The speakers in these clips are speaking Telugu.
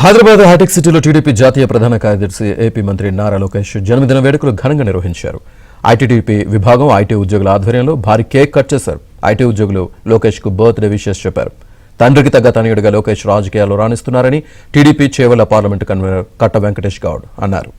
హైదరాబాద్ హైటెక్ సిటీలో టీడీపీ జాతీయ ప్రధాన కార్యదర్శి ఏపీ మంత్రి నారా లోకేష్ జన్మదిన వేడుకలు ఘనంగా నిర్వహించారు. ఐటీడీపీ విభాగం ఐటీ ఉద్యోగుల ఆధ్వర్యంలో భారీ కేక్ కట్ చేశారు. ఐటీ ఉద్యోగులు లోకేష్ కు బర్త్డే విషెస్ చెప్పారు. తండ్రికి తగ్గ తనయుడిగా లోకేష్ రాజకీయాల్లో రాణిస్తున్నారని టీడీపీ చేవెళ్ల పార్లమెంటు కన్వీనర్ కట్ట వెంకటేష్ గౌడ్ అన్నారు.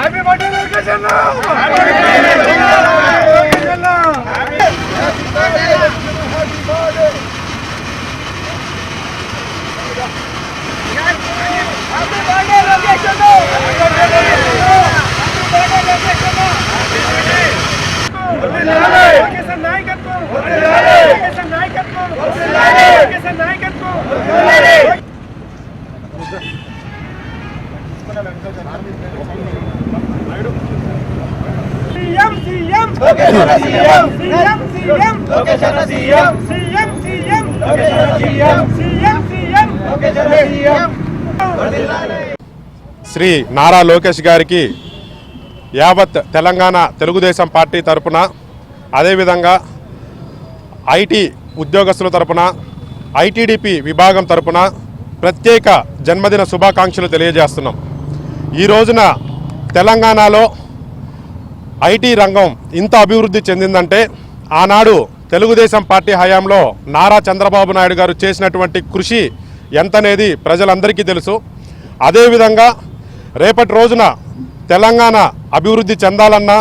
Happy birthday, Lokesh Anna! Shri Nara Lokesh గారికి యావత్ తెలంగాణ తెలుగుదేశం పార్టీ తరపున, అదేవిధంగా ఐటీ ఉద్యోగస్తుల తరపున, ఐటీడీపీ విభాగం తరపున ప్రత్యేక జన్మదిన శుభాకాంక్షలు తెలియజేస్తున్నాం. ఈ రోజున తెలంగాణలో ఐటీ రంగం ఇంత అభివృద్ధి చెందిందంటే ఆనాడు తెలుగుదేశం పార్టీ హయాంలో నారా చంద్రబాబు నాయుడు గారు చేసినటువంటి కృషి ఎంతనేది ప్రజలందరికీ తెలుసు. అదేవిధంగా రేపటి రోజున తెలంగాణ అభివృద్ధి చెందాలన్నా,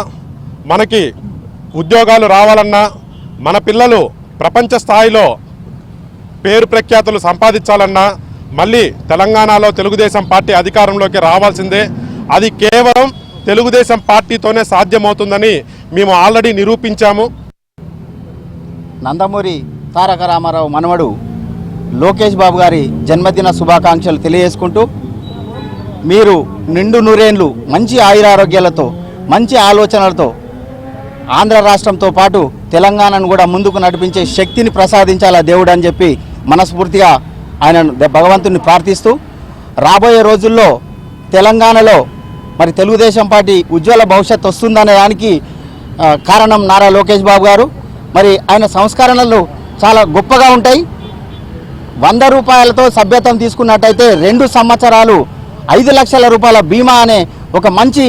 మనకి ఉద్యోగాలు రావాలన్నా, మన పిల్లలు ప్రపంచ స్థాయిలో పేరు ప్రఖ్యాతులు సంపాదించాలన్నా మళ్ళీ తెలంగాణలో తెలుగుదేశం పార్టీ అధికారంలోకి రావాల్సిందే. అది కేవలం తెలుగుదేశం పార్టీతోనే సాధ్యమవుతుందని మేము ఆల్రెడీ నిరూపించాము. నందమూరి తారక రామారావు మనవడు లోకేష్ బాబు గారి జన్మదిన శుభాకాంక్షలు తెలియజేసుకుంటూ, మీరు నిండు నూరేండ్లు మంచి ఆయురారోగ్యాలతో, మంచి ఆలోచనలతో ఆంధ్ర రాష్ట్రంతో పాటు తెలంగాణను కూడా ముందుకు నడిపించే శక్తిని ప్రసాదించాలా దేవుడు అని చెప్పి మనస్ఫూర్తిగా ఆయన భగవంతుని ప్రార్థిస్తూ, రాబోయే రోజుల్లో తెలంగాణలో మరి తెలుగుదేశం పార్టీ ఉజ్వల భవిష్యత్తు వస్తుందనే దానికి కారణం నారా లోకేష్ బాబు గారు. మరి ఆయన సంస్కరణలు చాలా గొప్పగా ఉంటాయి. 100 రూపాయలతో సభ్యత్వం తీసుకున్నట్టయితే 2 సంవత్సరాలు 5 లక్షల రూపాయల బీమా అనే ఒక మంచి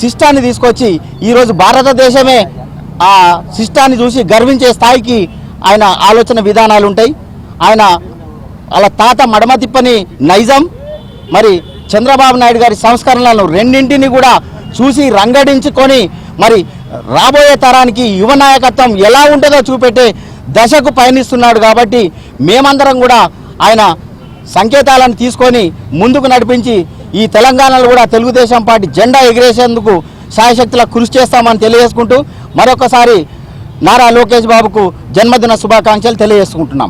సిస్టాన్ని తీసుకొచ్చి ఈరోజు భారతదేశమే ఆ సిస్టాన్ని చూసి గర్వించే స్థాయికి ఆయన ఆలోచన విధానాలు ఉంటాయి. ఆయన వాళ్ళ తాత మడమ తిప్పని నైజం, మరి చంద్రబాబు నాయుడు గారి సంస్కరణలను రెండింటిని కూడా చూసి రంగడించుకొని మరి రాబోయే తరానికి యువ నాయకత్వం ఎలా ఉంటుందో చూపెట్టే దశకు పయనిస్తున్నాడు. కాబట్టి మేమందరం కూడా ఆయన సంకేతాలను తీసుకొని ముందుకు నడిపించి ఈ తెలంగాణలో కూడా తెలుగుదేశం పార్టీ జెండా ఎగిరేసేందుకు శాయశక్తులా కృషి చేస్తామని తెలియజేసుకుంటూ మరొకసారి నారా లోకేష్ బాబుకు జన్మదిన శుభాకాంక్షలు తెలియజేసుకుంటున్నాం.